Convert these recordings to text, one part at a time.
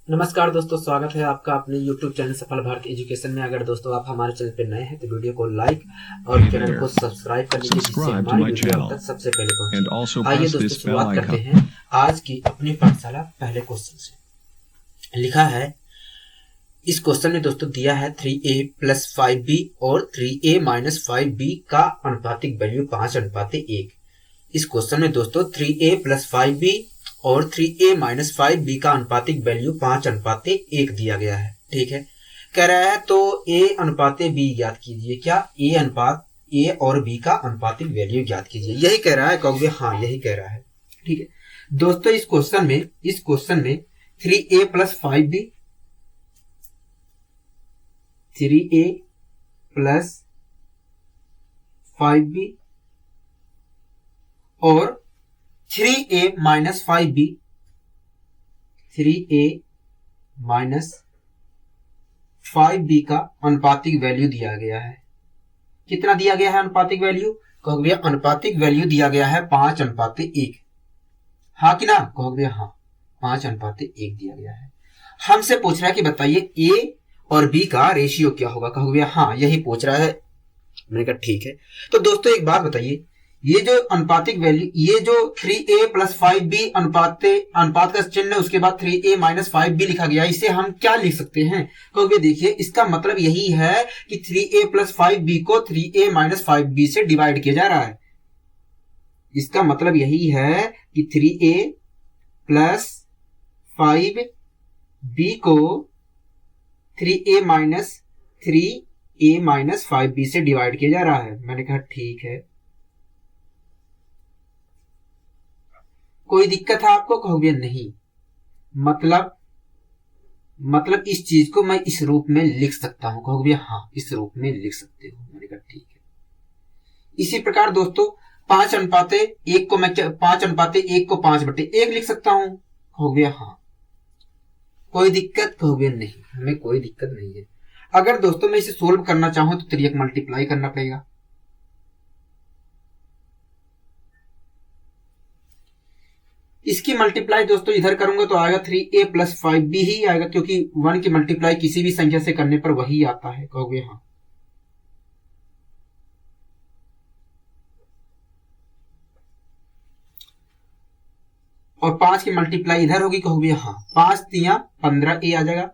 नमस्कार दोस्तों, स्वागत है आपका अपने YouTube चैनल सफल भारत एजुकेशन में। अगर दोस्तों आप हमारे चैनल पर नए हैं तो वीडियो को लाइक और चैनल को सब्सक्राइब कर लीजिए, जिससे हमारी वीडियो आप तक सबसे पहले पहुंचे। आइए दोस्तों शुरुआत करते हैं आज की अपनी पाठशाला पहले क्वेश्चन से। लिखा है, इस क्वेश्चन में दोस्तों दिया है 3a + 5b और 3a - 5b का अनुपातिक वैल्यू 5:1। इस क्वेश्चन में दोस्तों 3a + 5b और 3a - 5b का अनुपातिक वैल्यू 5:1 दिया गया है। ठीक है, कह रहा है तो a/b ज्ञात कीजिए। क्या a और b का अनुपातिक वैल्यू ज्ञात कीजिए, यही कह रहा है। कहोगे हाँ, यही कह रहा है। ठीक है दोस्तों, इस क्वेश्चन में 3a + 5b 3a + 5b और 3a - 5b 3a - 5b का अनुपातिक वैल्यू दिया गया है। कितना दिया गया है अनुपातिक वैल्यू? कहोगे भैया अनुपातिक वैल्यू दिया गया है 5:1। हाँ कि ना? कहोगे भैया हाँ, 5:1 दिया गया है। हमसे पूछ रहा है कि बताइए a और b का रेशियो क्या होगा। कहोगे भैया हाँ, यही पूछ रहा है। मैंने कहा ठीक है। तो दोस्तों एक बात बताइए, ये जो अनुपातिक वैल्यू, ये जो 3a + 5b अनुपात का चिन्ह, उसके बाद 3a - 5b लिखा गया, इसे हम क्या लिख सकते हैं? क्योंकि देखिए इसका मतलब यही है कि 3a + 5b को 3a - 5b से डिवाइड किया जा रहा है। इसका मतलब यही है कि 3a + 5b को 3a - 5b से डिवाइड किया जा रहा है। मैंने कहा ठीक है। कोई दिक्कत है आपको? कहोगे नहीं। मतलब इस चीज को मैं इस रूप में लिख सकता हूं। कहोगे हाँ, इस रूप में लिख सकते हो। मैंने कहा ठीक है। इसी प्रकार दोस्तों 5:1 को मैं 5:1 को 5/1 लिख सकता हूं। कहोगे हाँ। कोई दिक्कत? कहोगे नहीं, हमें कोई दिक्कत नहीं है। अगर दोस्तों मैं इसे सोल्व करना चाहूं तो 3 मल्टीप्लाई करना पड़ेगा। इसकी मल्टीप्लाई दोस्तों इधर करूंगा तो आएगा 3a + 5b ही आएगा, क्योंकि 1 की मल्टीप्लाई किसी भी संख्या से करने पर वही आता है। कहोगे हाँ। और 5 की मल्टीप्लाई इधर होगी। कहोगे हाँ। 5 × 3 = 15a आ जाएगा,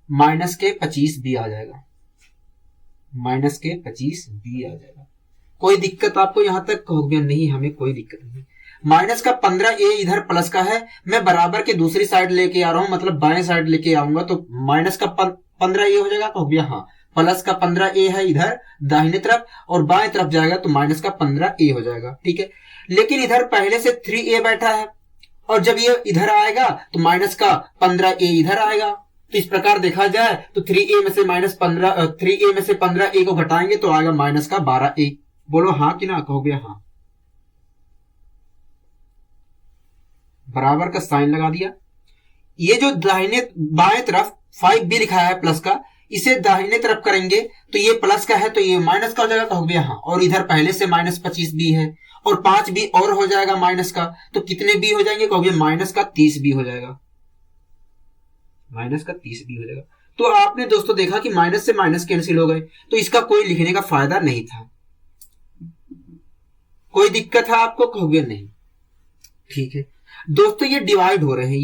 माइनस के 25b आ जाएगा, माइनस के 25b आ जाएगा। कोई दिक्कत आपको यहां तक? कहोगे नहीं, हमें कोई दिक्कत नहीं। माइनस का 15a इधर प्लस का है, मैं बराबर के दूसरी साइड लेके आ रहा हूं, मतलब बाएं साइड लेके आऊंगा तो माइनस का 15a हो जाएगा। कहोगे हाँ। प्लस का 15a है इधर दाहिने तरफ, और बाएं तरफ जाएगा तो माइनस का 15a हो जाएगा। ठीक है, लेकिन इधर पहले से 3a बैठा है, और जब ये इधर आएगा तो माइनस का 15a इधर आएगा। तो इस प्रकार देखा जाए तो 3a में से 15a को घटाएंगे तो आएगा माइनस का 12a। बोलो हाँ कि ना? कहोगे हाँ। बराबर का साइन लगा दिया। ये जो दाहिने बाएं तरफ 5b लिखा है प्लस का, इसे दाहिने तरफ करेंगे तो ये प्लस का है तो ये माइनस का हो जाएगा। कहोगे हाँ। और इधर पहले से -25b है, और 5b और हो जाएगा माइनस का, तो कितने b हो जाएंगे? कहोगे माइनस का 30b हो जाएगा, माइनस का 30b हो जाएगा। तो आपने दोस्तों देखा कि माइनस से माइनस कैंसिल हो गए, तो इसका कोई लिखने का फायदा नहीं था। कोई दिक्कत है आपको? कहोगे नहीं। ठीक है दोस्तों, ये डिवाइड हो रहे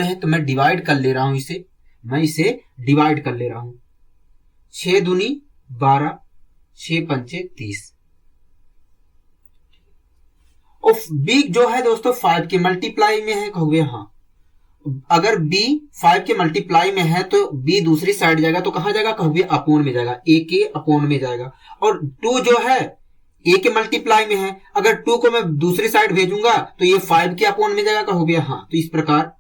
हैं, तो मैं डिवाइड कर ले रहा हूं इसे, डिवाइड कर ले रहा हूं। 6 दूनी 12, 6 पंचे 30। और b जो है दोस्तों 5 के मल्टीप्लाई में है। कहोगे हाँ। अगर b 5 के मल्टीप्लाई में है तो b दूसरी साइड जाएगा तो कहां जाएगा? कहोगे अपोन में जाएगा, a के अपोन में जाएगा। और 2 जो है a के मल्टीप्लाई में है, अगर 2 को मैं दूसरी साइड भेजूंगा तो ये 5 के अपोन में जाएगा। कहोगे हाँ। तो इस प्रकार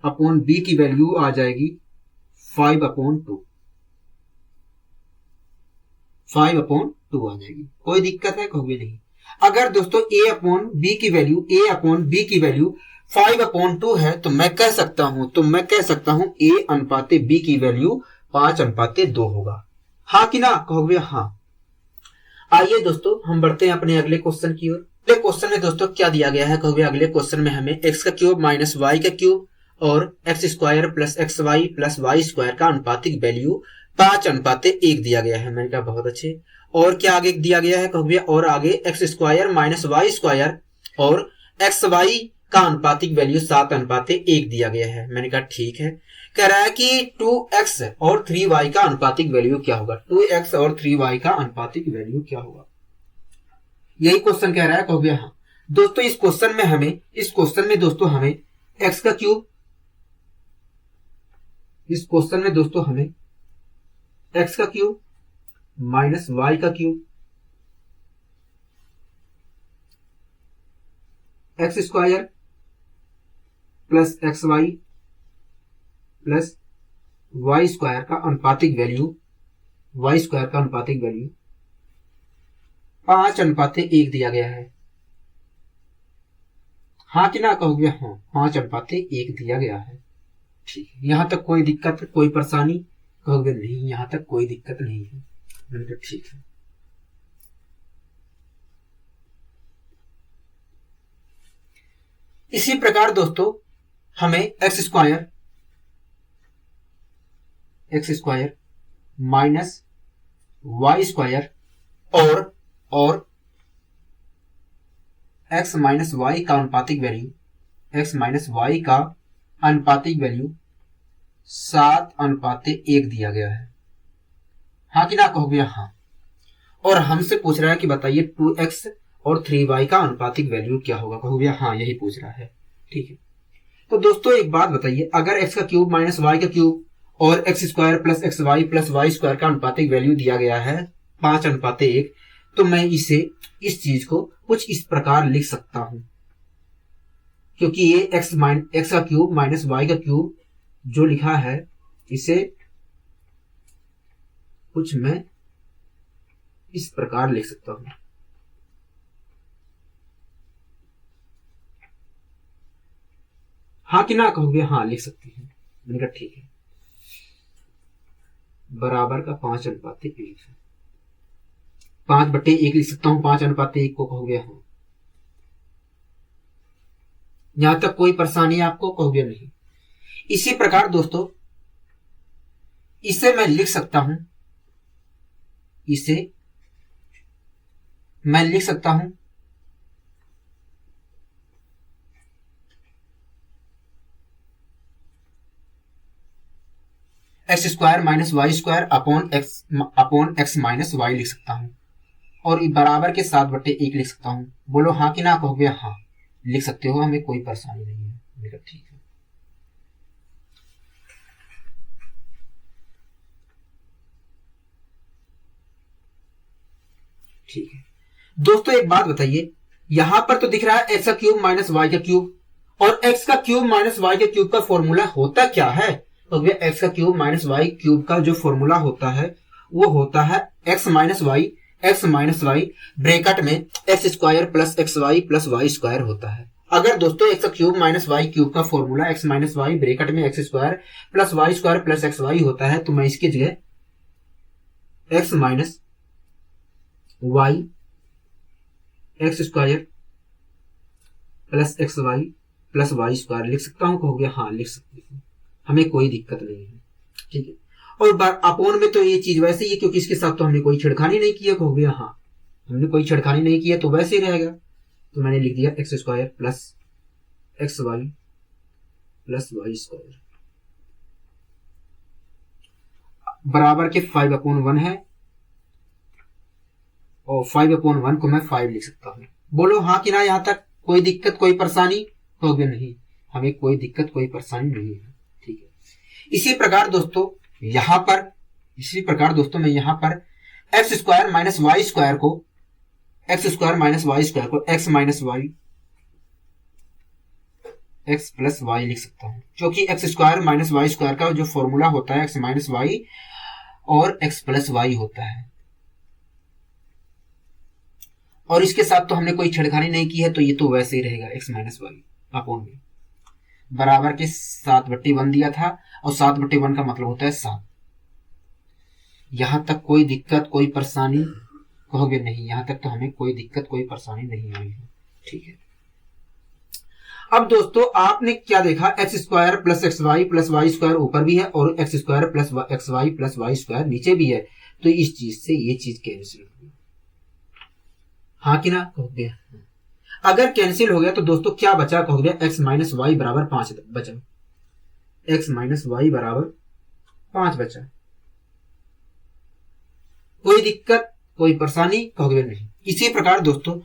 a/b की वैल्यू आ जाएगी 5/2, 5/2 आ जाएगी। कोई दिक्कत है? कहोगे नहीं। अगर दोस्तों a/b की वैल्यू 5/2 है तो मैं कह सकता हूं a/b की वैल्यू 5/2 होगा। हाँ कि ना? कहोगे हाँ। आइए दोस्तों हम बढ़ते हैं अपने अगले क्वेश्चन की ओर। अगले क्वेश्चन में दोस्तों क्या दिया गया है, कहोगे अगले क्वेश्चन में हमें एक्स का क्यूब माइनस वाई का क्यूब और x square plus x y plus y square का अनुपातिक वैल्यू 5:1 दिया गया है। मैंने कहा बहुत अच्छे। और क्या आगे दिया गया है, कहोगे और आगे x square minus y square और एक्स वाई का अनुपातिक वैल्यू 7:1 दिया गया है। मैंने कहा ठीक है। कह रहा है कि 2x और 3y का अनुपातिक वैल्यू क्या होगा, 2x और 3y का अनुपातिक वैल्यू क्या होगा, यही क्वेश्चन कह रहा है। कहोगे हाँ दोस्तों, इस क्वेश्चन में दोस्तों हमें x का क्यूब, इस क्वेश्चन में दोस्तों हमें x का क्यूब माइनस y का cube, x square plus x y plus y square का अनुपातिक वैल्यू, वाई स्क्वायर का अनुपातिक वैल्यू 5:1 दिया गया है। हाँ कि ना, कहोगे हाँ 5:1 दिया गया है। ठीक है, यहां तक कोई दिक्कत कोई परेशानी, कहोगे नहीं यहां तक कोई दिक्कत नहीं है। मैंने कहा ठीक है। इसी प्रकार दोस्तों हमें x square minus y square और एक्स माइनस वाई का अनुपातिक वैल्यू, एक्स माइनस वाई का अनुपातिक वैल्यू 7:1 दिया गया है। हाँ कि ना, कहोगे हाँ। और हमसे पूछ रहा है कि बताइए 2x और 3y का अनुपातिक वैल्यू क्या होगा, कहोगे हाँ यही पूछ रहा है। ठीक है, तो दोस्तों एक बात बताइए, अगर x का क्यूब माइनस y का क्यूब और x square plus x y plus y square का अनुपातिक वैल्यू दिया गया है 5:1, तो मैं इस चीज को कुछ इस प्रकार लिख सकता हूं, क्योंकि ये एक्स का क्यूब माइनस वाई का क्यूब जो लिखा है इसे कुछ मैं इस प्रकार लिख सकता हूं। हाँ कि ना, कहोगे हाँ लिख सकती है। मैंने कहा ठीक है, बराबर का 5:1 है। 5/1 लिख सकता हूं 5:1 को, कहोगे हाँ। यहां तक कोई परेशानी आपको, कहोगे नहीं। इसी प्रकार दोस्तों इसे मैं लिख सकता हूं, इसे मैं लिख सकता हूं x square minus y square upon x minus y लिख सकता हूं, और बराबर के 7/1 लिख सकता हूं। बोलो हाँ कि ना, कहोगे हाँ लिख सकते हो, हमें कोई परेशानी नहीं है। मेरा ठीक है। ठीक है दोस्तों, एक बात बताइए, यहां पर तो दिख रहा है एक्स का क्यूब माइनस वाई का क्यूब, और एक्स का क्यूब माइनस वाई के क्यूब का फॉर्मूला होता क्या है, तो भैया एक्स का क्यूब माइनस वाई क्यूब का जो फॉर्मूला होता है वो होता है एक्स माइनस वाई ब्रैकेट में x square plus x y plus y square होता है। अगर दोस्तों एक्स का क्यूब माइनस वाई क्यूब का formula x minus y bracket में x square plus x y होता है, तो मैं इसकी जगह x minus y x square plus x y plus y square लिख सकता हूं, कहोगे हाँ लिख सकते हैं, हमें कोई दिक्कत नहीं है। ठीक है, और अपोन में तो ये चीज वैसे ही है, क्योंकि इसके साथ तो हमने कोई छिड़खानी नहीं किया, कहोगे हाँ हमने कोई छिड़खानी नहीं किया तो वैसे ही रहेगा। तो मैंने लिख दिया x square plus x y plus y square बराबर के 5/1 है, और 5/1 को मैं 5 लिख सकता हूं। बोलो हाँ कि ना, यहां तक कोई दिक्कत कोई परेशानी, कहोगे नहीं हमें कोई दिक्कत कोई परेशानी नहीं है। ठीक है, इसी प्रकार दोस्तों मैं यहां पर x square minus y square को x minus y x plus y लिख सकता हूं, क्योंकि x square minus y square का जो फॉर्मूला होता है एक्स माइनस वाई और एक्स प्लस वाई होता है, और इसके साथ तो हमने कोई छेड़खानी नहीं की है, तो ये तो वैसे ही रहेगा एक्स माइनस वाई अपॉन में बराबर के 7/1 दिया था, और 7/1 का मतलब होता है 7। यहां तक कोई दिक्कत कोई परेशानी, कहोगे नहीं, यहां तक तो हमें कोई दिक्कत कोई परेशानी नहीं आई है। ठीक है। अब दोस्तों आपने क्या देखा, x square plus x y square ऊपर भी है और x square plus x y plus y square नीचे भी है, तो इस चीज से ये चीज कैंसिल हो गई, हाँ कि ना, हो गया। अगर कैंसिल हो गया तो दोस्तों क्या बचा, हो गया एक्स माइनस वाई बराबर 5 बचा, एक्स माइनस वाई बराबर 5 बचा। कोई दिक्कत कोई परेशानी हो गया नहीं। इसी प्रकार दोस्तों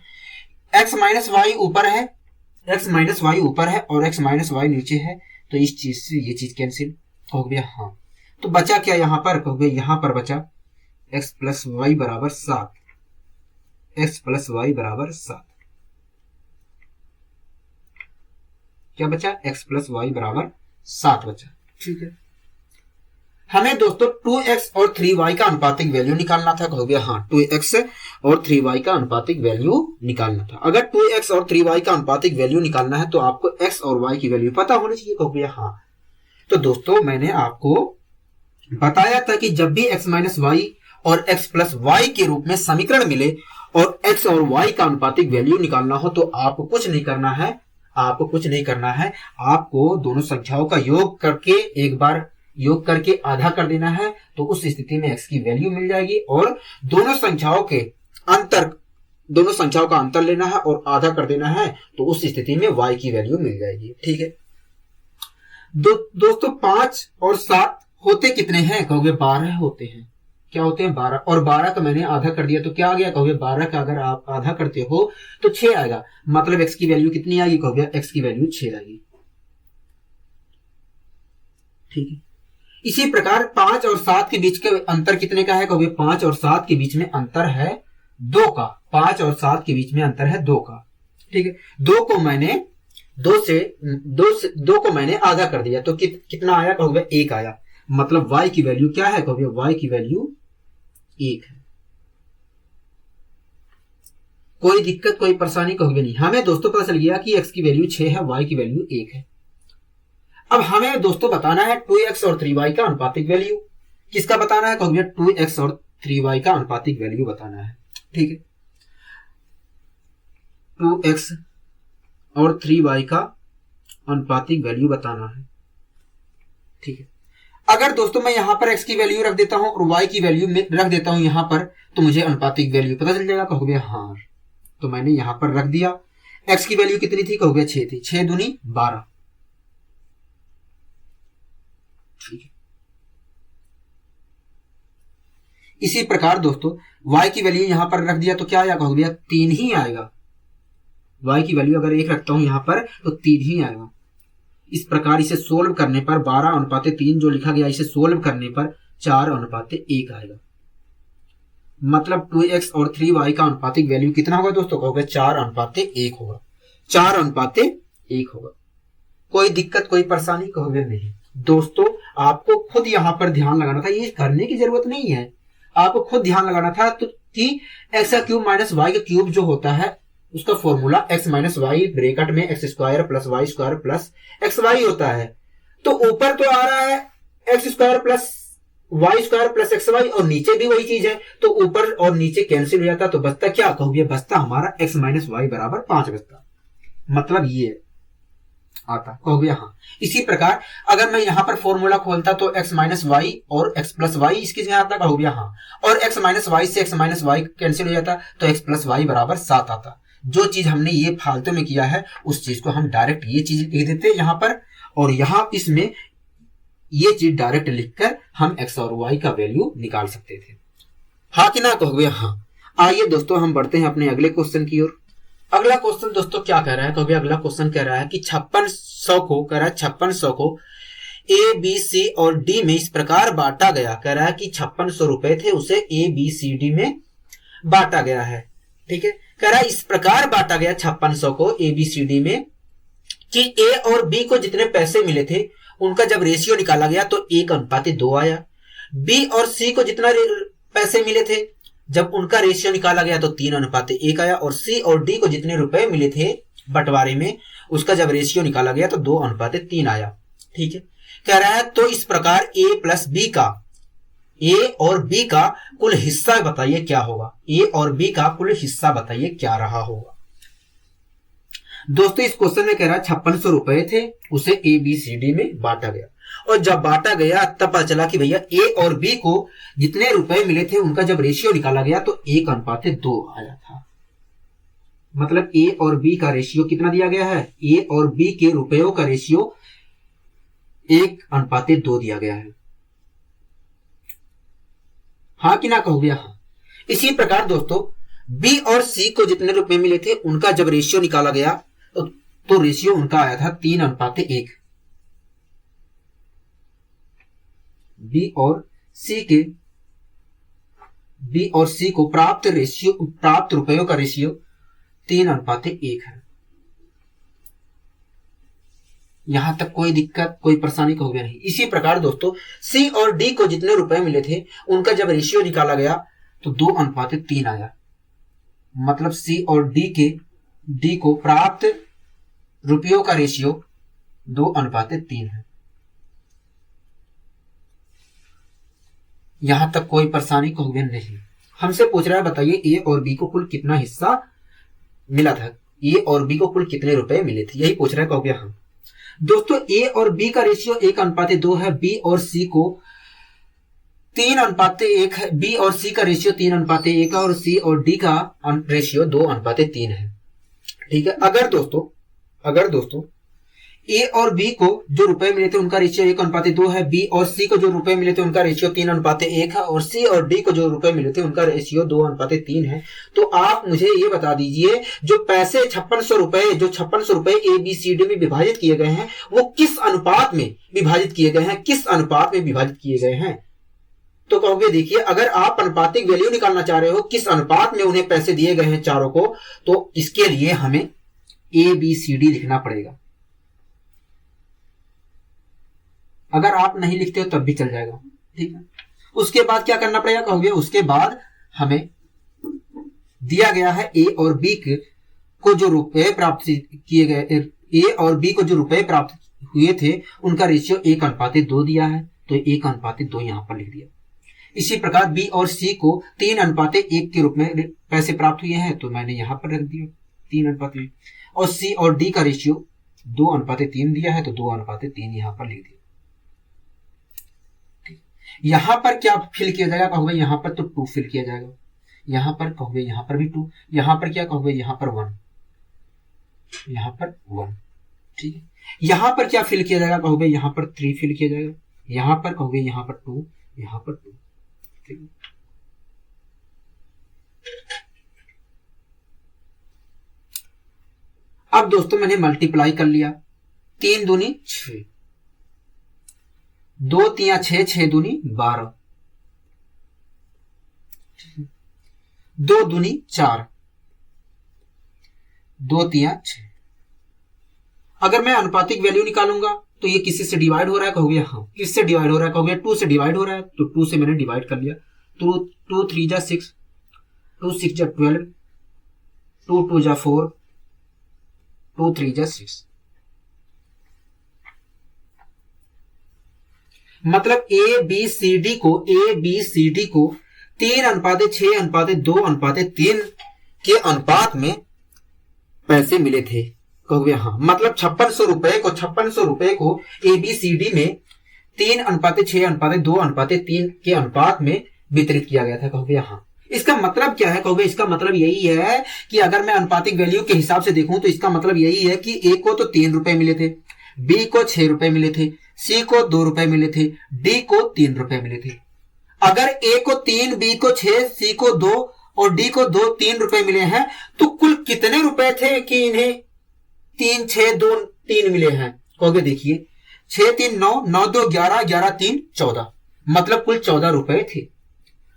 एक्स माइनस वाई ऊपर है, एक्स माइनस वाई ऊपर है और एक्स माइनस वाई नीचे है, तो इस चीज से ये चीज कैंसिल हो गया। हाँ, तो बचा क्या यहां पर, हो गया यहां पर बचा एक्स प्लस वाई बराबर 7, एक्स प्लस वाई बराबर 7, क्या बचा, एक्स प्लस वाई बराबर 7 बचा। ठीक है, हमें दोस्तों 2x और 3y का अनुपातिक वैल्यू निकालना था, हो गया हाँ 2x और 3y का अनुपातिक वैल्यू निकालना था। अगर 2x और 3y का अनुपातिक वैल्यू निकालना है तो आपको x और y की वैल्यू पता होनी चाहिए, हो गया हाँ। तो दोस्तों मैंने आपको बताया था कि जब भी x माइनस वाई और x प्लस वाई के रूप में समीकरण मिले और x और y का अनुपातिक वैल्यू निकालना हो तो आपको कुछ नहीं करना है, आपको कुछ नहीं करना है, आपको दोनों संख्याओं का योग करके एक बार योग करके आधा कर देना है, तो उस स्थिति में x की वैल्यू मिल जाएगी और दोनों संख्याओं का अंतर लेना है और आधा कर देना है, तो उस स्थिति में y की वैल्यू मिल जाएगी। ठीक है दोस्तों 5 और 7 होते कितने हैं, कहोगे 12 होते हैं। क्या होते हैं 12, और 12 का मैंने आधा कर दिया तो क्या आ गया, कहोगे 12 का अगर आप आधा करते हो तो 6 आएगा, मतलब x की वैल्यू कितनी आएगी, कहोगे x की वैल्यू 6 आएगी। ठीक है, इसी प्रकार 5 और 7 के बीच के अंतर कितने का है, कहोगे 5 और 7 के बीच में अंतर है 2 का, 5 और 7 के बीच में अंतर है 2 का। ठीक है, 2 को मैंने आधा कर दिया तो कितना आया, कहोगे 1 आया, मतलब y की वैल्यू क्या है, कहोगे y की वैल्यू 1 है। कोई दिक्कत कोई परेशानी कहोगे नहीं। हमें दोस्तों पता चल गया कि x की वैल्यू 6 है, y की वैल्यू 1 है। अब हमें दोस्तों बताना है 2x और 3y का अनुपातिक वैल्यू। किसका बताना है, कहोगे 2x और 3y का अनुपातिक वैल्यू बताना है। ठीक है, 2x और 3y का अनुपातिक वैल्यू बताना है। ठीक है, अगर दोस्तों मैं यहां पर x की वैल्यू रख देता हूं और y की वैल्यू रख देता हूं यहां पर, तो मुझे अनुपातिक वैल्यू पता चल जाएगा, कहोगे हाँ। तो मैंने यहां पर रख दिया, x की वैल्यू कितनी थी, कहोगे 6 थी, 6 दूनी 12। ठीक है, इसी प्रकार दोस्तों y की वैल्यू यहां पर रख दिया तो क्या आएगा, कहोगे 3 ही आएगा। y की वैल्यू अगर 1 रखता हूं यहां पर तो 3 ही आएगा। इस प्रकार इसे सोल्व करने पर 12:3 जो लिखा गया, इसे सोल्व करने पर 4:1 आएगा। मतलब 2x और 3y का अनुपातिक वैल्यू कितना होगा दोस्तों, कहोगे 4:1 होगा, 4:1 होगा। कोई दिक्कत कोई परेशानी कहोगे नहीं। दोस्तों आपको खुद यहां पर ध्यान लगाना था, ये करने की जरूरत नहीं है, आपको खुद ध्यान लगाना था तो कि एक्स का क्यूब माइनस वाई का क्यूब जो होता है उसका formula x minus y bracket में x square plus y square plus x y होता है। तो ऊपर तो आ रहा है x square plus y square plus x y और नीचे भी वही चीज है, तो ऊपर और नीचे कैंसिल हो जाता, तो बचता क्या, कहोगे बचता हमारा एक्स माइनस वाई बराबर 5 बचता, मतलब ये आता, कहोगे हाँ। इसी प्रकार अगर मैं यहां पर फॉर्मूला खोलता तो x माइनस वाई और x प्लस वाई इसकी जगह आता, कहोगे हाँ, और x माइनस वाई से x माइनस वाई कैंसिल हो जाता तो x प्लस वाई बराबर 7 आता। जो चीज हमने ये फालतू में किया है उस चीज को हम डायरेक्ट ये चीज लिख देते हैं यहां पर, और यहां इसमें ये चीज डायरेक्ट लिखकर हम x और y का वैल्यू निकाल सकते थे, हाँ कि ना, कहोगे हाँ। आइए दोस्तों हम बढ़ते हैं अपने अगले क्वेश्चन की ओर। अगला क्वेश्चन दोस्तों क्या कह रहा है, कहोगे अगला क्वेश्चन कह रहा है कि 5600 को ए बी सी और डी में इस प्रकार बांटा गया, कह रहा है कि 5600 रुपए थे उसे ए बी सी डी में बांटा गया है। ठीक है, कह रहा है इस प्रकार बांटा गया 5600 को ए बी सी डी में कि ए और बी को जितने पैसे मिले थे उनका जब रेशियो निकाला गया तो 1:2 आया। बी और सी को जितना पैसे मिले थे जब उनका रेशियो निकाला गया तो 3:1 आया, और सी और डी को जितने रुपए मिले थे बंटवारे में उसका जब रेशियो निकाला गया तो 2:3 आया। ठीक है, कह रहा है तो इस प्रकार ए प्लस बी का, ए और बी का कुल हिस्सा बताइए क्या होगा, ए और बी का कुल हिस्सा बताइए क्या रहा होगा। दोस्तों इस क्वेश्चन में कह रहा है 5600 रुपए थे, उसे ABCD में बांटा गया, और जब बांटा गया तब पता चला कि भैया A और B को जितने रुपए मिले थे उनका जब रेशियो निकाला गया तो 1:2 आया था। मतलब A और B का रेशियो कितना दिया गया है, A और B के रुपयों का रेशियो 1:2 दिया गया है। हाँ कि ना कहोगे? हाँ। इसी प्रकार दोस्तों B और C को जितने रुपए मिले थे उनका जब रेशियो निकाला गया तो रेशियो उनका आया था 3:1। B और C को प्राप्त रुपयों का रेशियो 3:1 है। यहां तक कोई दिक्कत, कोई परेशानी का हो गया नहीं। इसी प्रकार दोस्तों C और D को जितने रुपए मिले थे उनका जब रेशियो निकाला गया तो 2:3 आया। मतलब C और D को प्राप्त रुपयों का रेशियो 2:3 है। यहां तक कोई परेशानी का हो गया नहीं। हमसे पूछ रहा है बताइए A और B को कुल कितना हिस्सा मिला था, A और B को कुल कितने रुपए मिले थे, यही पूछ रहा है। कहोगे हाँ। दोस्तों A और B का रेशियो 1:2 है, B और C को 3:1 है। B और C का रेशियो 3:1 है और C और D का रेशियो 2:3 है। ठीक है। अगर दोस्तों A और B को जो रुपए मिले थे उनका रेशियो 1:2 है, B और C को जो रुपए मिले थे उनका रेशियो 3:1 है और C और D को जो रुपए मिले थे उनका रेशियो 2:3 है, तो आप मुझे ये बता दीजिए जो पैसे 5600 रुपए ABCD में विभाजित किए गए हैं वो किस अनुपात में विभाजित किए गए हैं। तो कहोगे देखिए अगर आप अनुपातिक वैल्यू निकालना चाह रहे हो किस अनुपात में उन्हें पैसे दिए गए हैं चारों को, तो इसके लिए हमें ABCD लिखना पड़ेगा। अगर आप नहीं लिखते हो तब भी चल जाएगा। ठीक है। उसके बाद क्या करना पड़ेगा कहोगे, उसके बाद हमें दिया गया है A और B को जो रुपए प्राप्त किए गए, A और B को जो रुपए प्राप्त हुए थे उनका रेशियो 1:2 दिया है, तो 1:2 यहां पर लिख दिया। इसी प्रकार B और C को 3:1 के रूप में पैसे प्राप्त हुए हैं, तो मैंने यहां पर रख दिया 3:1, और C और D का रेशियो 2:3 दिया है, तो 2:3 यहां पर लिख दिया। यहां पर क्या फिल किया जाएगा कहोगे, यहां पर तो 2 फिल किया जाएगा, यहां पर कहोगे यहां पर भी 2, यहां पर क्या कहोगे यहां पर 1, यहां पर 1। ठीक है। यहां पर क्या फिल किया जाएगा कहोगे, यहां पर 3 फिल किया जाएगा, यहां पर कहोगे यहां पर 2, यहां पर 2। ठीक है। अब दोस्तों मैंने मल्टीप्लाई कर लिया, 3 दूनी 6, 2 3 6, 6 दूनी 12, 2 दूनी 4, 2 3 6। अगर मैं अनुपातिक वैल्यू निकालूंगा तो ये किसी से डिवाइड हो रहा है कहोगे हाँ। किससे डिवाइड हो रहा है कहोगे, 2 से डिवाइड हो रहा है, तो 2 से मैंने डिवाइड कर लिया। 2 3 जा 6, 2 6 जा 12, 2 2 जा 4, 2 3 जा 6। मतलब ABCD को 3:6:2:3 के अनुपात में पैसे मिले थे कहोगे हाँ। मतलब 5600 रुपए को ABCD में 3:6:2:3 के अनुपात में वितरित किया गया था कहोगे हाँ। इसका मतलब क्या है कहोगे, इसका मतलब यही है कि अगर मैं अनुपातिक वैल्यू के हिसाब से देखूं तो इसका मतलब यही है कि A को तो 3 रुपए मिले थे, B को 6 रुपए मिले थे, C को 2 रुपए मिले थे, D को 3 रुपए मिले थे। अगर A को 3, B को 6, C को 2 और D को 3 रुपए मिले हैं तो कुल कितने रुपए थे कि इन्हें 3 6 2 3 मिले हैं कहोगे देखिए 6 3 9, 9 2 11, 11 3 14, मतलब कुल 14 रुपए थे।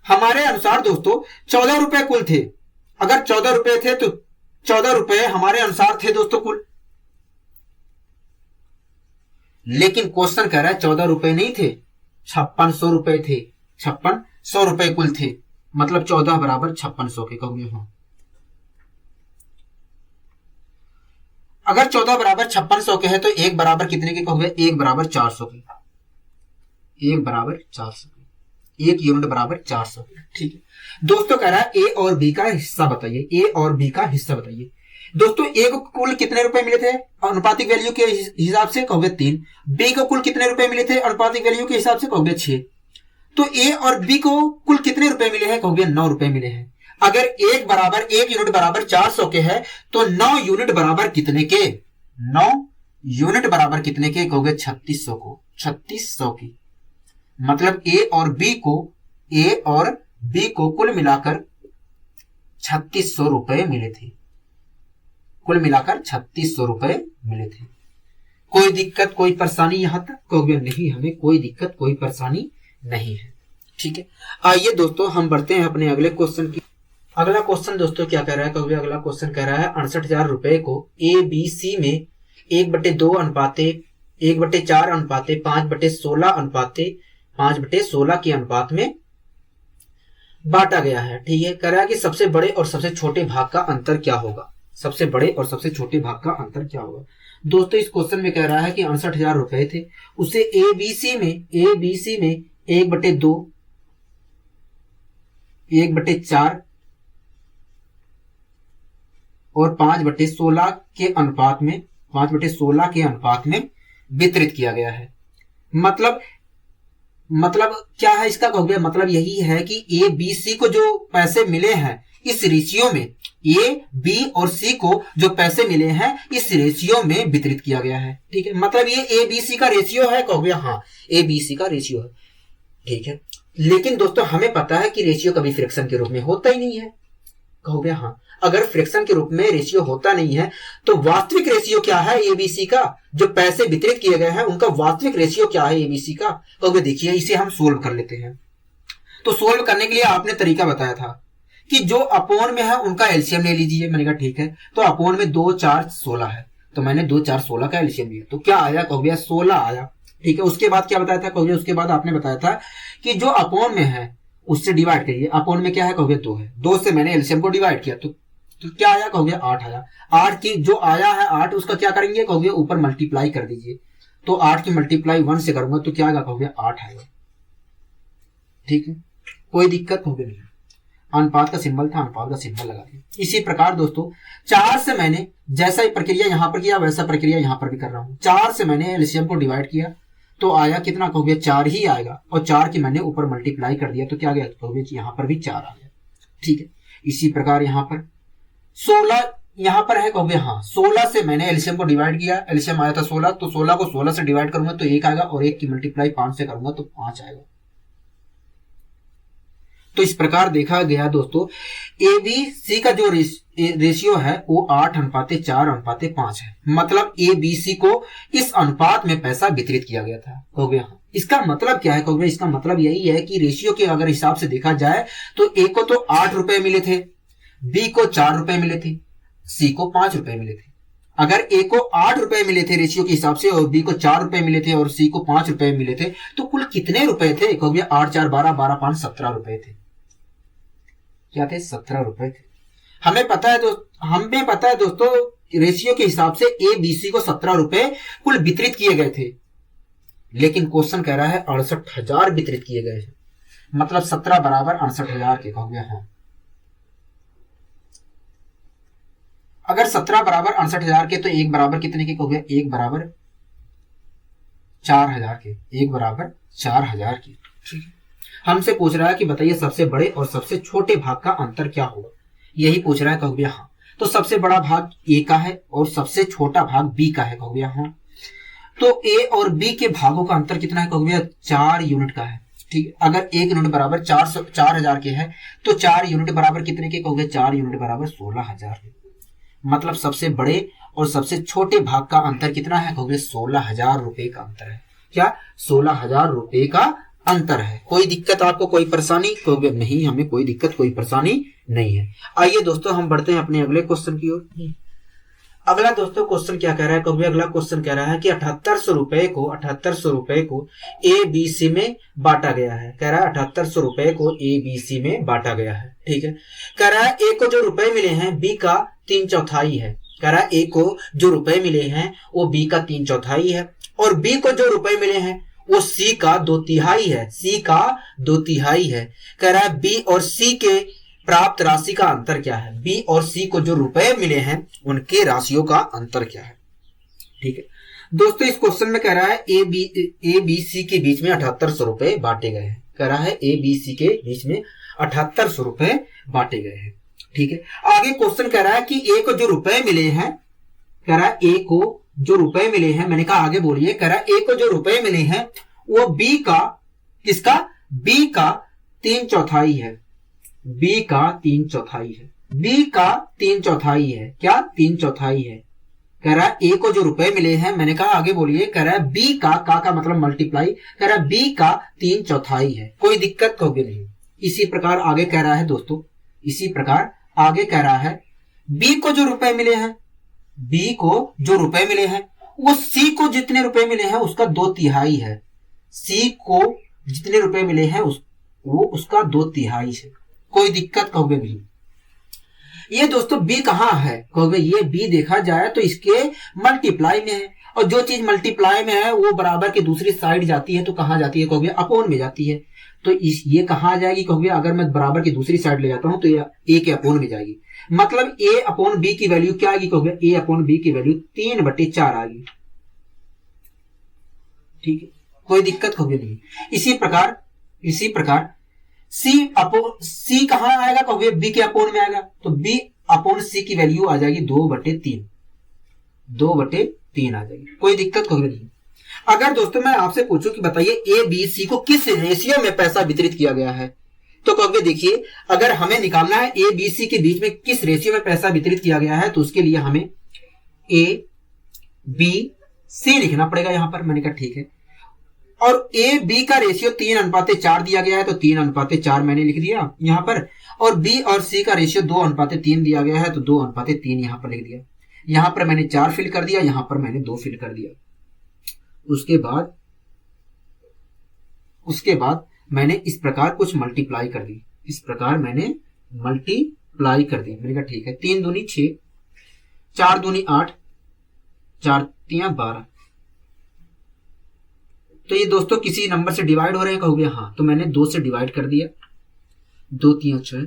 हमारे अनुसार दोस्तों 14 रुपए कुल थे। अगर 14 रुपए थे तो 14 रुपए हमारे अनुसार थे दोस्तों कुल। लेकिन क्वेश्चन कह रहा है 14 रुपए नहीं थे, 5600 रुपए थे। 5600 रुपए कुल थे, मतलब 14 बराबर 5600 के कहोगे हाँ। अगर 14 बराबर 5600 के है तो 1 बराबर कितने के कहोगे, 1 बराबर 400 के, 1 बराबर 400 के, 1 यूनिट बराबर 400 के। ठीक है। दोस्तों कह रहा है A और B का हिस्सा बताइए, A और B का हिस्सा बताइए। दोस्तों ए को कुल कितने रुपए मिले थे अनुपातिक वैल्यू के हिसाब से, कहोगे 3। बी को कुल कितने रुपए मिले थे अनुपातिक वैल्यू के हिसाब से, कहोगे 6। तो ए और बी को कुल कितने रुपए मिले हैं, कहोगे 9 रुपए मिले हैं। अगर एक यूनिट बराबर 400 के है तो 9 यूनिट बराबर कितने के, 9 यूनिट बराबर कितने के, कहोगे 3600 को, 3600 की। मतलब ए और बी को कुल मिलाकर 3600 रुपए मिले थे, कुल मिलाकर 3600 रुपए मिले थे। कोई दिक्कत कोई परेशानी यहां तक, कहोगे नहीं, हमें कोई दिक्कत कोई परेशानी नहीं है। ठीक है, आइए दोस्तों हम बढ़ते हैं अपने अगले क्वेश्चन की। अगला क्वेश्चन दोस्तों क्या कह रहा है, कहोगे अगला क्वेश्चन कह रहा है 68,000 रुपए को ए बी सी में 1/2 अनुपाते 1/4 अनुपाते 5/16 अनुपाते 5/16 के अनुपात में बांटा गया है। ठीक है, कह रहा है कि सबसे बड़े और सबसे छोटे भाग का अंतर क्या होगा, सबसे बड़े और सबसे छोटे भाग का अंतर क्या होगा। दोस्तों इस क्वेश्चन में कह रहा है कि 68,000 रुपए थे, उसे ए बी सी में 1/2 1/4 और 5/16 के अनुपात में 5/16 के अनुपात में वितरित किया गया है। मतलब क्या है इसका, कहोगे मतलब यही है कि ए बी सी को जो पैसे मिले हैं इस रेशियो में, ए बी और सी को जो पैसे मिले हैं इस रेशियो में वितरित किया गया है। ठीक है, मतलब ये ए बी सी का रेशियो है, कहोगे हाँ ए बी सी का रेशियो है। ठीक है, लेकिन दोस्तों हमें पता है कि रेशियो कभी फ्रैक्शन के रूप में होता ही नहीं है, कहोगे हाँ। अगर फ्रैक्शन के रूप में रेशियो होता नहीं है तो वास्तविक रेशियो क्या है एबीसी का, जो पैसे वितरित किए गए हैं उनका वास्तविक रेशियो क्या है एबीसी का, कहोगे देखिए इसे हम सोल्व कर लेते हैं। तो सोल्व करने के लिए आपने तरीका बताया था कि जो अपोन में है उनका एलसीएम ले लीजिए। मैंने कहा ठीक है, तो अपोन में 2 4 16 है, तो मैंने 2 4 16 का एलसीएम लिया, तो क्या आया, कहोगे 16 आया। ठीक है, उसके बाद क्या बताया था, कहोगे उसके बाद आपने बताया था कि जो अपोन में है उससे डिवाइड करिए। अपोन में क्या है, कहोगे 2 है, 2 से मैंने एलसीएम को डिवाइड किया तो क्या आया, कहोगे 8 आया। 8 की जो आया है 8 उसका क्या करेंगे, कहोगे ऊपर मल्टीप्लाई कर दीजिए। तो 8 की मल्टीप्लाई 1 से करूंगा तो क्या आएगा, कहोगे 8 आएगा। ठीक है, कोई दिक्कत होगी नहीं। अनुपात का सिंबल था, अनुपात का सिंबल लगा दिया। इसी प्रकार दोस्तों 4 से मैंने जैसा प्रक्रिया यहां पर किया वैसा प्रक्रिया यहां पर भी कर रहा हूं। 4 से मैंने एलसीएम को डिवाइड किया तो आया कितना, कहोगे 4 ही आएगा, और 4 की मैंने ऊपर मल्टीप्लाई कर दिया तो क्या गया, कहोगे यहां पर भी 4 आ गया। ठीक है, इसी प्रकार यहां पर 16 यहां पर है, कहोगे हाँ 16 से मैंने एलसीएम को डिवाइड किया, एलसीएम आया था 16, तो 16 को 16 से डिवाइड करूंगा तो 1 आएगा, और 1 की मल्टीप्लाई 5 से करूंगा तो 5 आएगा। तो इस प्रकार देखा गया दोस्तों ए बी सी का जो रेशियो है वो 8:4:5 है। मतलब ए बी सी को इस अनुपात में पैसा वितरित किया गया था, कहोगे हाँ। इसका मतलब क्या है, कहोगे इसका मतलब यही है कि रेशियो के अगर हिसाब से देखा जाए तो ए को तो 8 रुपए मिले थे, बी को 4 रुपए मिले थे, सी को 5 रुपए मिले थे। अगर ए को 8 रुपए मिले थे रेशियो के हिसाब से और बी को 4 रुपए मिले थे और सी को 5 रुपए मिले थे, तो कुल कितने रुपए थे, कहोगे 8 4 12 12 5 17 रुपए थे। क्या थे, 17 रुपए थे। हमें पता है दोस्तों रेशियो के हिसाब से ए बी सी को 17 रुपए कुल वितरित किए गए थे, लेकिन क्वेश्चन कह रहा है 68,000 वितरित किए गए हैं। मतलब 17 बराबर 68,000 के, कहोगे हाँ। अगर 17 बराबर 68,000 के तो 1 बराबर कितने के, कहोगे 1 बराबर 4,000 के, 1 बराबर 4,000 की। ठीक है, हमसे पूछ रहा है कि बताइए सबसे बड़े और सबसे छोटे भाग का अंतर क्या होगा, यही पूछ रहा है, कहोगे हाँ। तो सबसे बड़ा भाग ए का है और सबसे छोटा भाग बी का है, कहोगे हाँ। तो ए और बी के भागों का अंतर कितना है, कहोगे 4 यूनिट का है। ठीक है, अगर 1 यूनिट बराबर 4,000 के है तो 4 यूनिट बराबर कितने के, कहोगे 4 यूनिट बराबर 16,000 के। मतलब सबसे बड़े और सबसे छोटे भाग का अंतर कितना है, कहोगे 16,000 रुपए का अंतर है। क्या, 16,000 रुपए का अंतर है। कोई दिक्कत आपको, कोई परेशानी, कहोगे नहीं हमें कोई दिक्कत कोई परेशानी नहीं है। आइए दोस्तों हम बढ़ते हैं अपने अगले क्वेश्चन की ओर। अगला दोस्तों क्वेश्चन क्या कह रहा है, कहोगे अगला क्वेश्चन कह रहा है कि 7800 रुपए को ए बी सी में बांटा गया है। कह रहा है 7800 रुपए को ए बी सी में बांटा गया है। ठीक है, कह रहा है ए को जो रुपए मिले हैं बी का 3/4 है। कह रहा है ए को जो रुपए मिले हैं वो बी का 3/4 है, और बी को जो रुपए मिले हैं वो सी का 2/3 है, सी का 2/3 है। कह रहा है बी और सी के प्राप्त राशि का अंतर क्या है, बी और सी को जो रुपए मिले हैं उनके राशियों का अंतर क्या है। ठीक है दोस्तों, इस क्वेश्चन में कह रहा है ए बी सी के बीच में 7800 रुपए बांटे गए हैं। कह रहा है ए बी सी के बीच में 7800 रुपए बांटे गए हैं। ठीक है, आगे क्वेश्चन कह रहा है कि ए को जो रुपए मिले हैं, कह रहा है ए को जो रुपए मिले हैं, मैंने कहा आगे बोलिए, कह रहा है ए को जो रुपए मिले हैं वो बी का, किसका, बी का 3/4 है, बी का 3/4 है, बी का 3/4 है, क्या 3/4 है। कह रहा है ए को जो रुपए मिले हैं, मैंने कहा आगे बोलिए, कह रहा है बी का मतलब मल्टीप्लाई, कह रहा है बी का 3/4 है, कोई दिक्कत होगी नहीं। इसी प्रकार आगे कह रहा है दोस्तों, इसी प्रकार आगे कह रहा है बी को जो रुपए मिले हैं, बी को जो रुपए मिले हैं वो सी को जितने रुपए मिले हैं उसका 2/3 है, सी को जितने रुपए मिले हैं वो उसका 2/3 है, कोई दिक्कत कहोगे नहीं। ये दोस्तों बी कहां है, कहोगे ये बी देखा जाए तो इसके मल्टीप्लाई में है, और जो चीज मल्टीप्लाई में है वो बराबर की दूसरी साइड जाती है तो कहां जाती है, कहोगे अपोन में जाती है। तो ये कहां आ जाएगी, कहोगे अगर मैं बराबर की दूसरी साइड ले जाता हूं तो ये ए के अपोन में जाएगी, मतलब ए अपॉन बी की वैल्यू क्या आएगी, कहोगे ए अपॉन बी की वैल्यू 3/4 आ गई। ठीक है, कोई दिक्कत कहोगे नहीं। इसी प्रकार सी कहां आएगा, कहोगे बी के अपोन में आएगा, तो बी अपॉन सी की वैल्यू आ जाएगी 2/3, 2/3 आ जाएगी, कोई दिक्कत कहोगे नहीं। अगर दोस्तों मैं आपसे पूछूं कि बताइए ए बी सी को किस रेशियो में पैसा वितरित किया गया है, तो कहोगे देखिए अगर हमें निकालना है ए बी सी के बीच में किस रेशियो में पैसा वितरित किया गया है, तो उसके लिए हमें ए बी सी लिखना पड़ेगा यहां पर। मैंने कहा ठीक है, और ए बी का रेशियो 3:4 दिया गया है तो 3:4 मैंने लिख दिया यहां पर, और बी और सी का रेशियो 2:3 दिया गया है तो 2:3 यहां पर लिख दिया। यहां पर मैंने 4 फिल कर दिया, यहां पर मैंने 2 फिल कर दिया। उसके बाद मैंने इस प्रकार कुछ मल्टीप्लाई कर दी, इस प्रकार मैंने मल्टीप्लाई कर दी। मैंने कहा ठीक है, 3 दूनी 6, 4 दूनी 8, 4 तियां 12। तो ये दोस्तों किसी नंबर से डिवाइड हो रहे हैं, कहोगे हाँ, तो मैंने 2 से डिवाइड कर दिया, 2 तियां 6,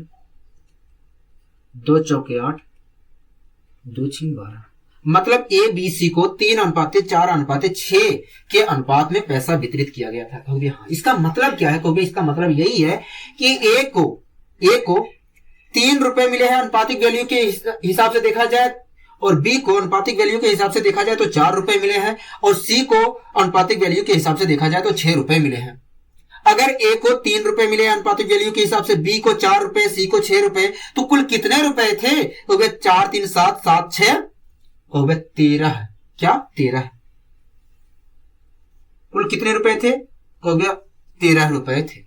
2 चौके 8, 2 6 12, मतलब ए बी सी को 3:4:6 के अनुपात में पैसा वितरित किया गया था। कहोगे हाँ, इसका मतलब क्या है, कहोगे इसका मतलब यही है कि ए को 3 रुपए मिले हैं अनुपातिक वैल्यू के हिसाब से देखा जाए, और बी को अनुपातिक वैल्यू के हिसाब से देखा जाए तो 4 रुपए मिले हैं, और सी को अनुपातिक वैल्यू के हिसाब से देखा जाए तो 6 रुपए मिले हैं। अगर ए को 3 रुपए मिले अनुपातिक वैल्यू के हिसाब से, बी को 4 रुपए, सी को 6 रुपए, तो कुल कितने रुपए थे, कहोगे 4 3 7 7 6, कहोगे 13 है, क्या 13 है। कुल कितने रुपए थे, कहोगे 13 रुपए थे।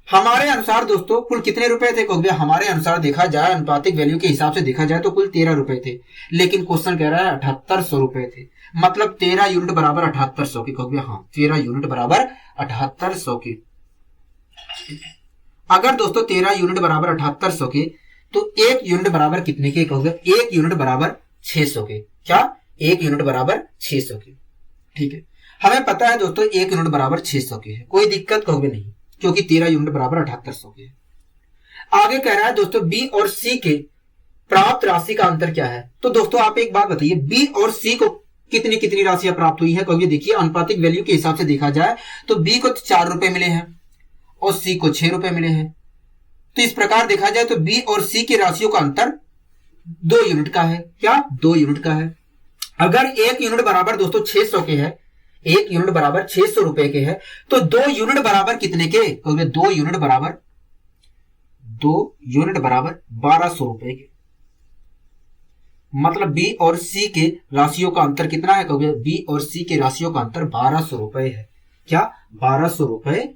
हमारे अनुसार दोस्तों कुल कितने रुपए थे, कहोगे हमारे अनुसार देखा जाए अनुपातिक वैल्यू के हिसाब से देखा जाए तो कुल 13 रुपए थे, लेकिन क्वेश्चन कह रहा है 7800 रुपए थे, मतलब 13 यूनिट बराबर 7800 की, कहोगे हाँ 13 यूनिट बराबर 7800 की। अगर दोस्तों 13 यूनिट बराबर 7800 के, तो 1 यूनिट बराबर कितने के, कहोगे 1 यूनिट बराबर 600 के, क्या 1 यूनिट बराबर 600 के। ठीक है, हमें पता है दोस्तों 1 यूनिट बराबर 600 के है, कोई दिक्कत कहोगे नहीं, क्योंकि 13 यूनिट बराबर 7800 के है। आगे कह रहा है दोस्तों बी और सी के प्राप्त राशि का अंतर क्या है। तो दोस्तों आप एक बात बताइए, बी और सी को कितनी कितनी राशियां प्राप्त हुई है, कहोगे देखिए अनुपातिक वैल्यू के हिसाब से देखा जाए तो बी को 4 रुपए मिले हैं और सी को 6 रुपए मिले हैं। तो इस प्रकार देखा जाए तो बी और सी की राशियों का अंतर 2 यूनिट का है, क्या 2 यूनिट का है। अगर 1 यूनिट बराबर दोस्तों 600 के है, 1 यूनिट बराबर 600 रुपए के है, तो 2 यूनिट बराबर कितने के, कहोगे 2 यूनिट बराबर 1200 रुपए के। मतलब बी और सी के राशियों का अंतर कितना है, कहोगे बी और सी के राशियों का अंतर 1200 रुपए है, क्या 1200 रुपए।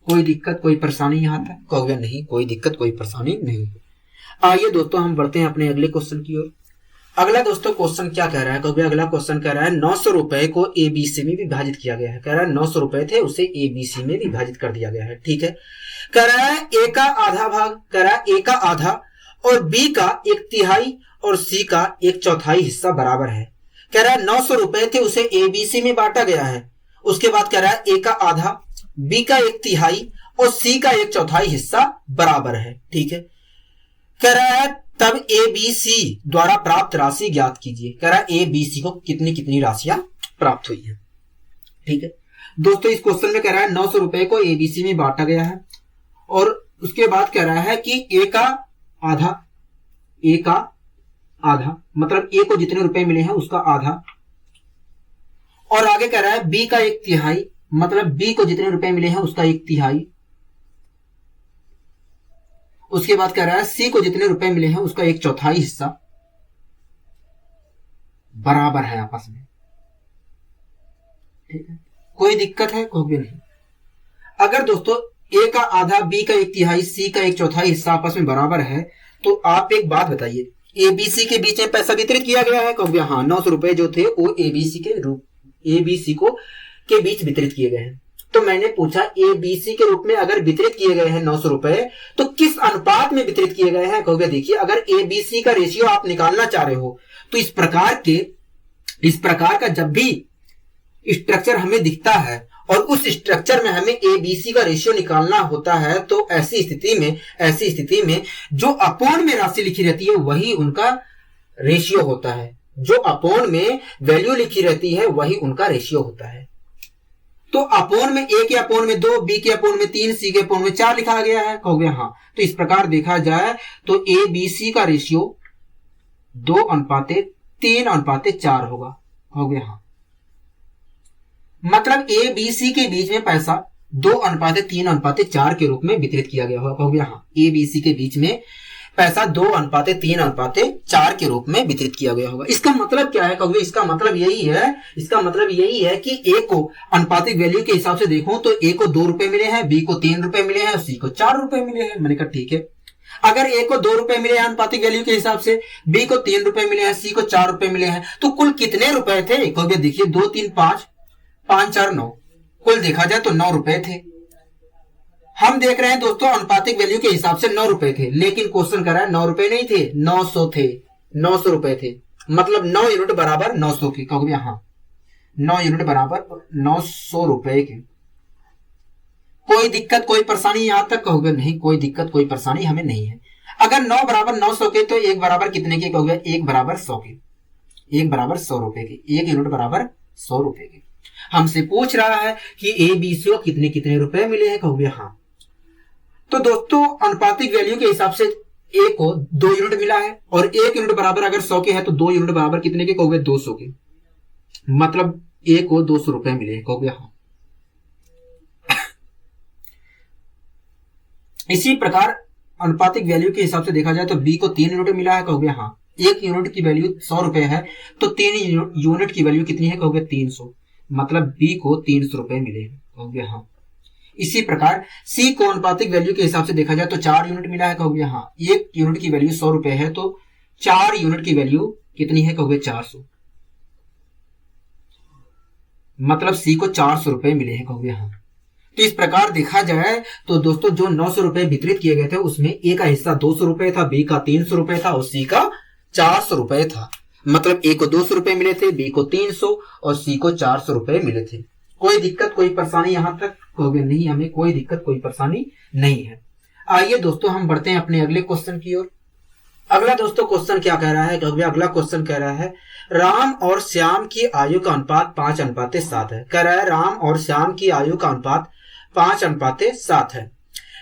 कोई दिक्कत कोई परेशानी यहां तक, कहोगे नहीं कोई दिक्कत कोई परेशानी नहीं। आइए दोस्तों हम बढ़ते हैं अपने अगले क्वेश्चन की ओर। अगला दोस्तों क्वेश्चन क्या कह रहा है, कहोगे अगला क्वेश्चन कह रहा है 900 रुपए को ए बी सी में विभाजित किया गया है। कह रहा है 900 रुपए थे उसे ए बी सी में विभाजित कर दिया गया है। ठीक है, कह रहा है ए का आधा भाग, कह रहा है ए का आधा और बी का 1/3 और सी का 1/4 हिस्सा बराबर है। कह रहा है 900 रुपए थे उसे ए बी सी में बांटा गया है। उसके बाद कह रहा है ए का आधा, बी का 1/3 और सी का 1/4 हिस्सा बराबर है। ठीक है, कह रहा है तब ABC द्वारा प्राप्त राशि ज्ञात कीजिए। कह रहा है ABC को कितनी कितनी राशियां प्राप्त हुई है। ठीक है दोस्तों, इस क्वेश्चन में कह रहा है 900 रुपए को ABC में बांटा गया है और उसके बाद कह रहा है कि A का आधा मतलब A को जितने रुपए मिले हैं उसका आधा, और आगे कह रहा है B का 1/3 मतलब B को जितने रुपए मिले हैं उसका 1/3। उसके बाद कह रहा है C को जितने रुपए मिले हैं उसका 1/4 हिस्सा बराबर है आपस में। ठीक है, कोई दिक्कत है? कोई भी नहीं। अगर दोस्तों A का आधा, B का 1/3, C का 1/4 हिस्सा आपस में बराबर है तो आप एक बात बताइए, ABC के बीच में पैसा वितरित किया गया है? कहोगे हाँ, 900 रुपए जो थे वो ABC को के बीच वितरित किए गए हैं। तो मैंने पूछा ABC के रूप में अगर वितरित किए गए हैं 900 रुपए तो किस अनुपात में वितरित किए गए हैं? कहोगे देखिए, अगर ABC का रेशियो आप निकालना चाह रहे हो तो इस प्रकार का जब भी स्ट्रक्चर हमें दिखता है और उस स्ट्रक्चर में हमें ABC का रेशियो निकालना होता है तो ऐसी स्थिति में जो अपूर्ण में राशि लिखी रहती है वही उनका रेशियो होता है। जो अपूर्ण में वैल्यू लिखी रहती है वही उनका रेशियो होता है। तो अपूर्ण में A के अपूर्ण में 2, B के अपूर्ण में 3, C के अपूर्ण में 4 लिखा गया है। कहोगे हाँ, तो इस प्रकार देखा जाए तो ABC का रेशियो 2:3:4 होगा। कहोगे हाँ, मतलब ABC के बीच में पैसा 2:3:4 के रूप में वितरित किया गया होगा। कहोगे हाँ, ABC के बीच में पैसा 2:3:4 के रूप में वितरित किया गया होगा। इसका मतलब क्या है? कहोगे इसका मतलब यही है कि A को अनुपातिक वैल्यू के हिसाब से देखूं तो A को 2 रुपए मिले हैं, B को 3 रुपए मिले हैं और C को 4 रुपए मिले हैं। मैंने कहा ठीक है, अगर A को 2 रुपए मिले हैं अनुपातिक वैल्यू के हिसाब से, B को 3 रुपए मिले हैं, C को 4 रुपए मिले हैं, तो कुल कितने रुपए थे? कहोगे देखिए 2 3 5 5 4 9, कुल देखा जाए तो 9 रुपए थे। हम देख रहे हैं दोस्तों अनुपातिक वैल्यू के हिसाब से 9 रुपए थे, लेकिन क्वेश्चन कर रहा है 9 रुपए नहीं थे, 900 थे। 900 रुपए थे मतलब 9 यूनिट बराबर 900 के। कहोगे हाँ, 9 यूनिट बराबर 900 रुपए के। कोई दिक्कत कोई परेशानी यहां तक? कहोगे नहीं, कोई दिक्कत कोई परेशानी हमें नहीं है। अगर 9 बराबर 900 के तो 1 बराबर कितने के? कहोगे 1 बराबर 100 के। 1 बराबर 100 रुपए के, 1 यूनिट बराबर 100 रुपए के। हमसे पूछ रहा है कि ABC को कितने कितने रुपए मिले हैं। कहोगे हाँ, तो दोस्तों अनुपातिक वैल्यू के हिसाब से A को 2 यूनिट मिला है और 1 यूनिट बराबर अगर 100 के है तो 2 यूनिट बराबर कितने के? कहोगे 200 के, मतलब A को 200 रुपए मिले हैं। कहोगे हाँ। इसी प्रकार अनुपातिक वैल्यू के हिसाब से देखा जाए तो B को 3 यूनिट मिला है। कहोगे हाँ, 1 यूनिट की वैल्यू 100 रुपए है तो 3 यूनिट की वैल्यू कितनी है? कहोगे 300, मतलब B को 300 रुपए मिले हैं। कहोगे हाँ। इसी प्रकार C को अनुपातिक वैल्यू के हिसाब से देखा जाए तो 4 यूनिट मिला है। कहोगे हाँ, 1 यूनिट की वैल्यू 100 रुपए है तो 4 यूनिट की वैल्यू कितनी है? कहोगे 400, मतलब C को 400 रुपए मिले हैं। कहोगे हाँ। तो इस प्रकार देखा जाए तो दोस्तों जो 900 रुपए वितरित किए गए थे उसमें A का हिस्सा 200 रुपए था, B का 300 रुपए था और C का 400 रुपए था। मतलब A को 200 रुपए मिले थे, B को 300 और C को 400 रुपए मिले थे। कोई दिक्कत कोई परेशानी यहां तक? कहोगे नहीं, हमें कोई दिक्कत कोई परेशानी नहीं है। आइए दोस्तों हम बढ़ते हैं अपने अगले क्वेश्चन की ओर। अगला दोस्तों क्वेश्चन क्या कह रहा है? कहोगे अगला क्वेश्चन कह रहा है राम और श्याम की आयु का अनुपात 5:7 है। कह रहा है राम और श्याम की आयु का अनुपात 5:7 है।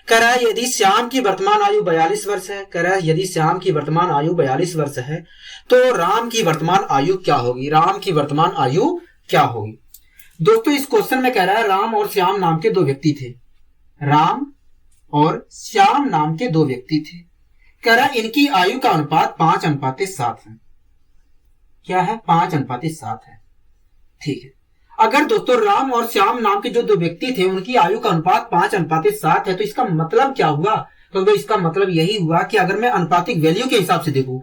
कह रहा है यदि श्याम की वर्तमान आयु 42 वर्ष है, कह रहा है यदि श्याम की वर्तमान आयु 42 वर्ष है तो राम की वर्तमान आयु क्या होगी? राम की वर्तमान आयु क्या होगी? दोस्तों इस क्वेश्चन में कह रहा है राम और श्याम नाम के 2 व्यक्ति थे। राम और श्याम नाम के 2 व्यक्ति थे। कह रहा है इनकी आयु का अनुपात 5:7 है। क्या है? 5:7 है। ठीक है, अगर दोस्तों राम और श्याम नाम के जो 2 व्यक्ति थे उनकी आयु का अनुपात 5:7 है तो इसका मतलब क्या हुआ? तो इसका मतलब यही हुआ कि अगर मैं अनुपातिक वैल्यू के हिसाब से देखूं,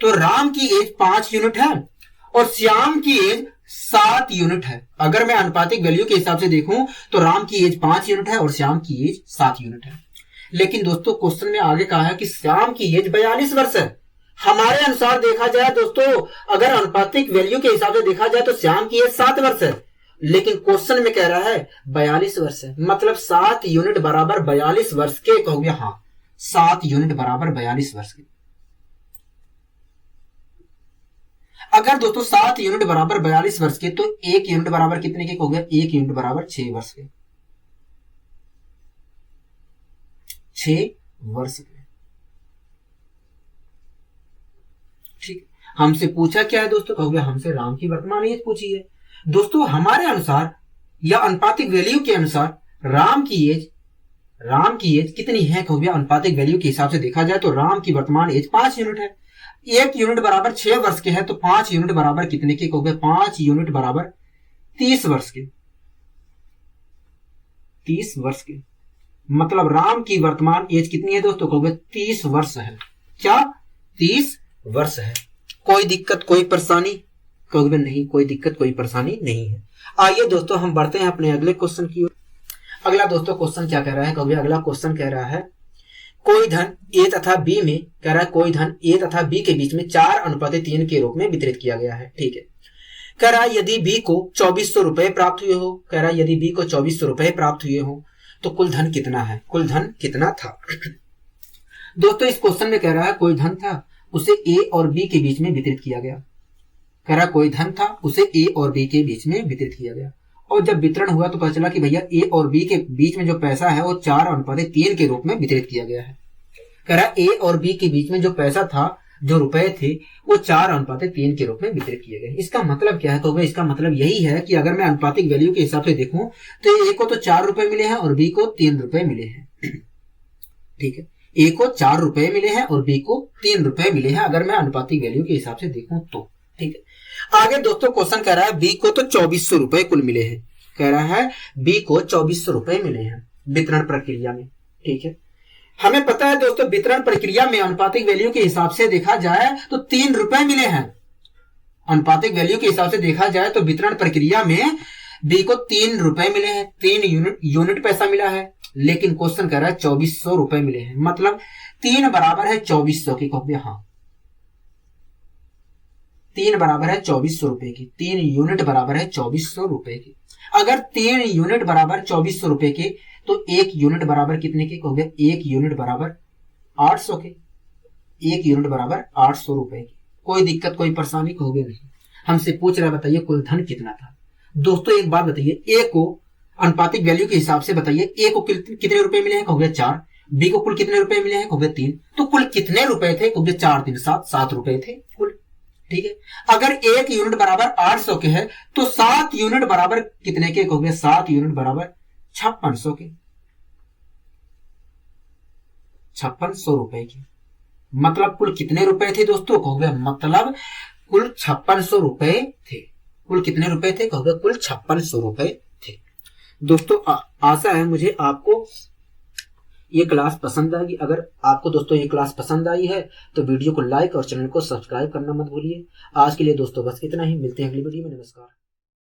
तो राम की एज 5 यूनिट है और श्याम की एज 7 यूनिट है। अगर मैं अनुपातिक वैल्यू के हिसाब से देखूं तो राम की एज 5 यूनिट है और श्याम की एज 7 यूनिट है। लेकिन दोस्तों क्वेश्चन में आगे कहा है कि श्याम की एज 42 वर्ष है। हमारे अनुसार देखा जाए दोस्तों, अगर अनुपातिक वैल्यू के हिसाब से देखा जाए तो श्याम की एज 7 वर्ष है, लेकिन क्वेश्चन में कह रहा है 42 वर्ष है, मतलब 7 यूनिट बराबर 42 वर्ष के। कहोगे हाँ, 7 यूनिट बराबर 42 वर्ष के। अगर दोस्तों 7 यूनिट बराबर 42 वर्ष के, तो 1 यूनिट बराबर कितने के हो गया? 1 यूनिट बराबर 6 वर्ष के। 6 वर्ष के। ठीक, हमसे पूछा क्या है दोस्तों? कहोगे हमसे राम की वर्तमान एज पूछी है। दोस्तों हमारे अनुसार या अनुपातिक वैल्यू के अनुसार राम की एज कितनी है? कहोगे अनुपातिक वैल्यू के हिसाब से देखा जाए तो राम की वर्तमान एज 5 यूनिट है। 1 यूनिट बराबर 6 वर्ष के है, तो 5 यूनिट बराबर कितने के? कहोगे 5 यूनिट बराबर 30 वर्ष के। 30 वर्ष के मतलब राम की वर्तमान एज कितनी है दोस्तों? कहोगे 30 वर्ष है। क्या? 30 वर्ष है। कोई दिक्कत कोई परेशानी? कहोगे नहीं, कोई दिक्कत कोई परेशानी नहीं है। आइए दोस्तों हम बढ़ते हैं अपने अगले क्वेश्चन की ओर। अगला दोस्तों क्वेश्चन क्या कह रहा है? कहोगे अगला क्वेश्चन कह रहा है कोई धन ए तथा बी में, कह रहा है कोई धन ए तथा बी के बीच में 4:3 के रूप में वितरित किया गया है। ठीक है, कह रहा है यदि बी को 2400 रुपए प्राप्त हुए हो, कह रहा है यदि बी को 2400 रुपए प्राप्त हुए हो तो कुल धन कितना है? कुल धन कितना था? दोस्तों इस क्वेश्चन में कह रहा है कोई धन था, उसे ए और बी के बीच में वितरित किया गया। कह रहा कोई धन था, उसे ए और बी के बीच में वितरित किया गया, और जब वितरण हुआ तो पता चला कि भैया ए और बी के बीच में जो पैसा है वो 4:3 के रूप में वितरित किया गया है। कह रहा ए और बी के बीच में जो पैसा था, जो रुपए थे, वो 4:3 के रूप में वितरित किए गए। इसका मतलब क्या है? तो भाई इसका मतलब यही है कि अगर मैं अनुपातिक वैल्यू के हिसाब से देखूं तो ए को तो 4 रुपए मिले हैं और बी को 3 रुपए मिले हैं। ठीक है, ए को 4 रुपए मिले हैं और बी को 3 रुपए मिले हैं, अगर मैं अनुपातिक वैल्यू के हिसाब से देखूं तो। ठीक है, आगे दोस्तों क्वेश्चन कह रहा है बी को तो 2400 रुपए कुल मिले हैं। कह रहा है बी को 2400 रुपए मिले हैं वितरण प्रक्रिया में। ठीक है, हमें पता है दोस्तों वितरण प्रक्रिया में अनुपातिक वैल्यू के हिसाब से देखा जाए तो 3 रुपए मिले हैं। अनुपातिक वैल्यू के हिसाब से देखा जाए तो वितरण प्रक्रिया में बी को 3 रुपए मिले हैं, 3 यूनिट पैसा मिला है, लेकिन क्वेश्चन कह रहा है 2400 रुपए मिले हैं, मतलब 3 बराबर है 2400 की। कहोगे हाँ, 3 बराबर है 2400 रुपए की। 3 यूनिट बराबर है 2400 रुपए की। अगर 3 यूनिट बराबर 2400 रुपए के, तो 1 यूनिट बराबर कितने के? कहोगे 1 यूनिट बराबर 800 के। 1 यूनिट बराबर 800 रुपए की। कोई दिक्कत कोई परेशानी? कहोगे नहीं। हमसे पूछ रहा है बताइए कुल धन कितना था। दोस्तों एक बात बताइए, ए को अनुपातिक वैल्यू के हिसाब से बताइए ए को कितने रुपए मिले हैं? कहोगे 4। बी को कुल कितने रुपए मिले हैं? कहोगे 3। तो कुल कितने रुपए थे? कहोगे 4 3 7 7 रुपए थे कुल। ठीक है, अगर 1 यूनिट बराबर 800 के है तो 7 यूनिट बराबर कितने के? कहोगे 7 यूनिट बराबर 5600 के। 5600 रुपए की। मतलब कुल कितने रुपए थे दोस्तों? कहोगे मतलब कुल 5600 रुपए थे। कुल कितने रुपए थे? कहोगे कुल 5600 रुपए थे। दोस्तों आशा है मुझे आपको ये क्लास पसंद आएगी। अगर आपको दोस्तों ये क्लास पसंद आई है तो वीडियो को लाइक और चैनल को सब्सक्राइब करना मत भूलिए। आज के लिए दोस्तों बस इतना ही, मिलते हैं अगली वीडियो में। नमस्कार।